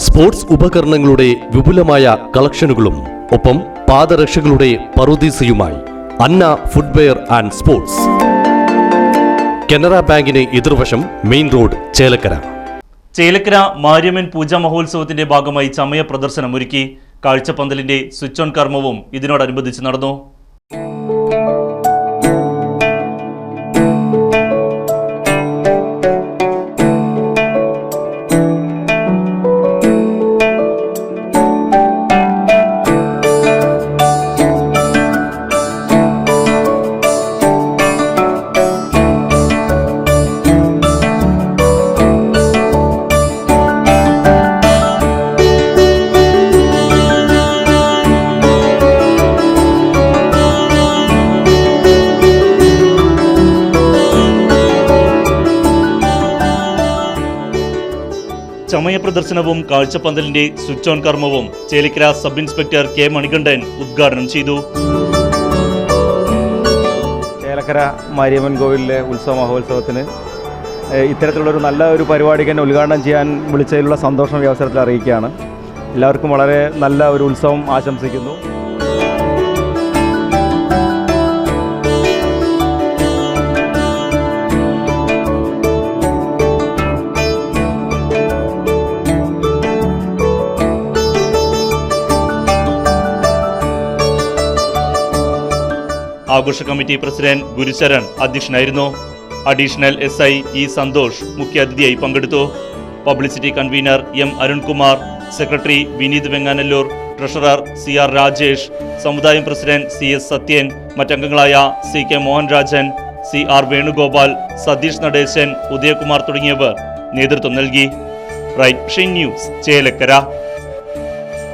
Sports ഉപകരണങ്ങളുടെ വിപുലമായ കളക്ഷനുകളും ഒപ്പം പാദരക്ഷകളുടെ പറുദീസയുമായി അന്ന ഫുട്വെയർ ആൻഡ് സ്പോർട്സ്. കനറ ബാങ്കിന് എതിർവശം മെയിൻ റോഡ്, ചേലക്കര. ചേലക്കര മാര്യമ്മൻ പൂജാ മഹോത്സവത്തിന്റെ ഭാഗമായി ചമയ പ്രദർശനം ഒരുക്കി. കാഴ്ചപ്പന്തലിന്റെ സ്വിച്ച് ഓൺ കർമ്മവും ഇതിനോടനുബന്ധിച്ച് നടന്നു. ചമയ പ്രദർശനവും കാഴ്ചപ്പന്തലിന്റെ സ്വിച്ച് ഓൺ കർമ്മവും Chelakkara sub inspector K Manikandan ഉദ്ഘാടനം ചെയ്തു. ചേലക്കര മാരിയമ്മൻ കോവിലിലെ ഉത്സവ മഹോത്സവത്തിന് ഇത്തരത്തിലുള്ളൊരു നല്ല ഒരു പരിപാടിക്ക് തന്നെ ഉദ്ഘാടനം ചെയ്യാൻ വിളിച്ചതിലുള്ള സന്തോഷം ഈ അവസരത്തിൽ അറിയിക്കുകയാണ്. എല്ലാവർക്കും വളരെ നല്ല ഒരു ഉത്സവം ആശംസിക്കുന്നു. ആഘോഷ കമ്മിറ്റി പ്രസിഡന്റ് ഗുരുചരൺ അധ്യക്ഷനായിരുന്നു. അഡീഷണൽ SI ഇ സന്തോഷ് മുഖ്യാതിഥിയായി പങ്കെടുത്തു. Publicity convener M Arunkumar, secretary Vineeth Venganallur, treasurer CR Rajesh, സമുദായം പ്രസിഡന്റ് CS സത്യൻ, മറ്റംഗങ്ങളായ CK മോഹൻരാജൻ, CR വേണുഗോപാൽ, സതീഷ് നടേശൻ, ഉദയകുമാർ തുടങ്ങിയവർ നേതൃത്വം നൽകി. Right news, Chelakkara.